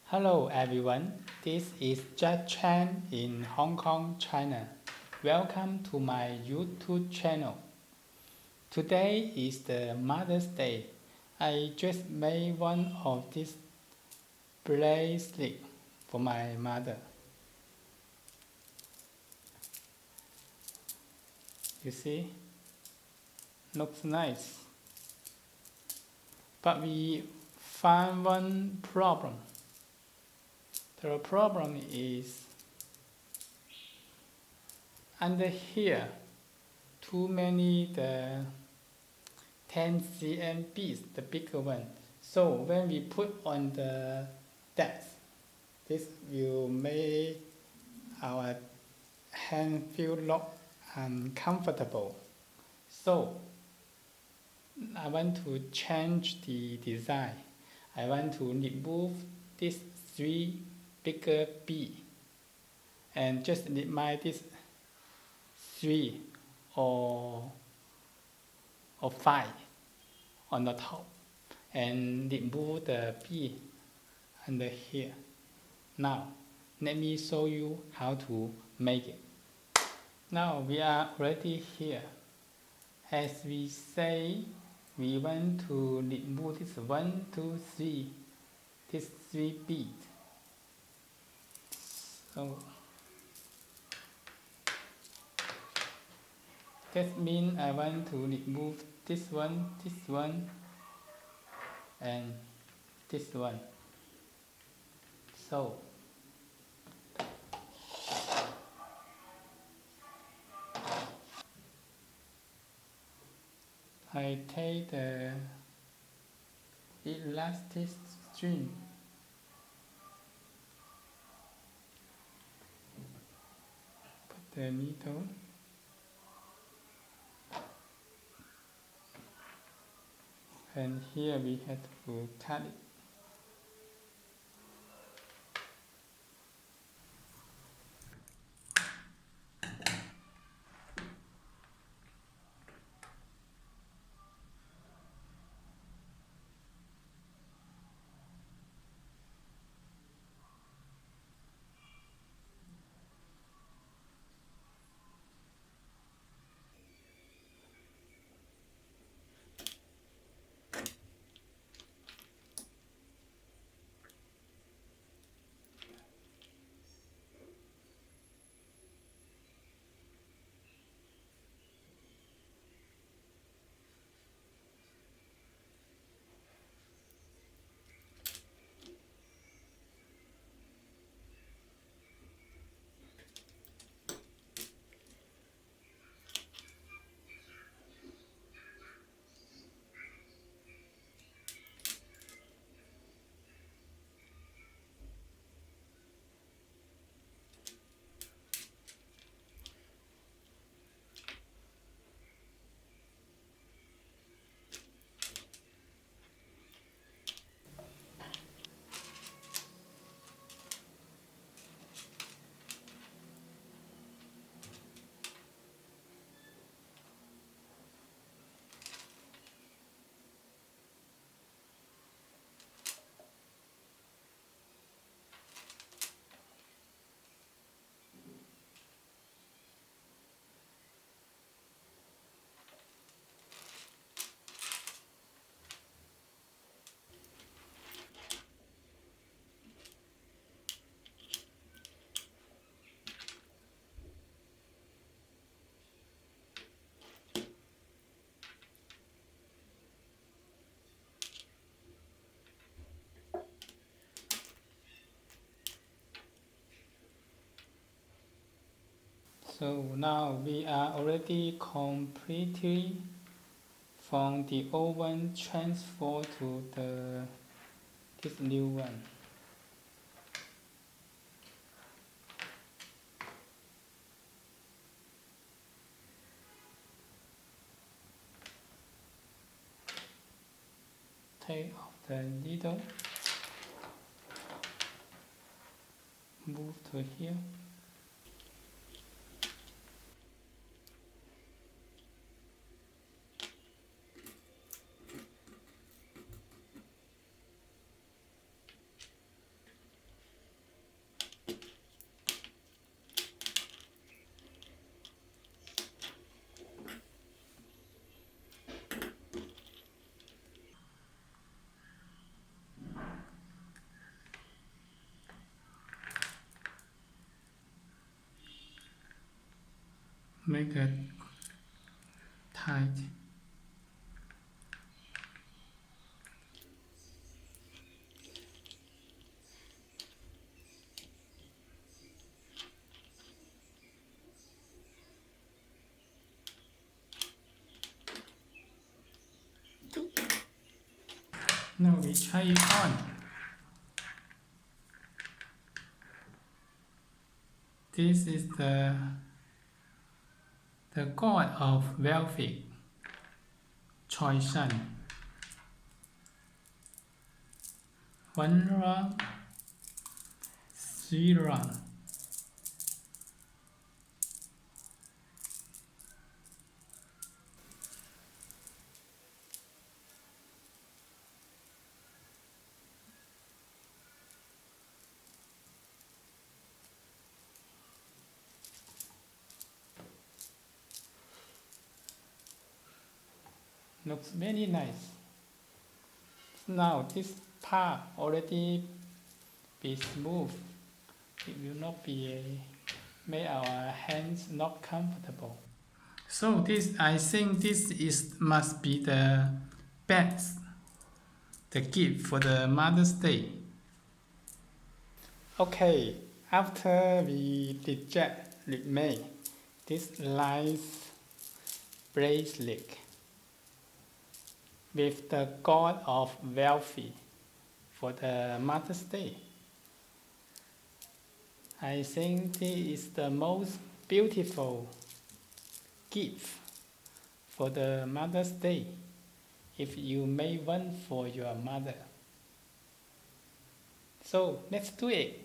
Hello everyone, this is Jack Chan in Hong Kong, China. Welcome to my YouTube channel. Today is the Mother's Day. I just made one of these bracelets for my mother. You see, looks nice. But we found one problem. The problem is under here, too many the 10 cm beads, the bigger one. So when we put on the desk, this will make our hand feel look uncomfortable. So I want to change the design. I want to remove these 3 bigger beads and just remind this 3 or 5 on the top and remove the bead under here. Now let me show you how to make it. Now we are already here. As we say, we want to remove this 1, 2, 3, these 3 beads. So that means I want to remove this one, and this one. So I take the elastic string, put the needle, and here we have to cut it. So now we are already completely from the old one transfer to this new one. Take off the needle, move to here. make it tight. Now we try it on. This is the god of velvet, Choisan. One run, three run. Looks very nice. Now this part already be smooth. It will not be make our hands not comfortable. So this, I think this is must be the best, the gift for the Mother's Day. Okay, after we reject Remake, this nice bracelet with the god of wealthy for the Mother's Day. I think this is the most beautiful gift for the Mother's Day if you make one for your mother. So let's do it.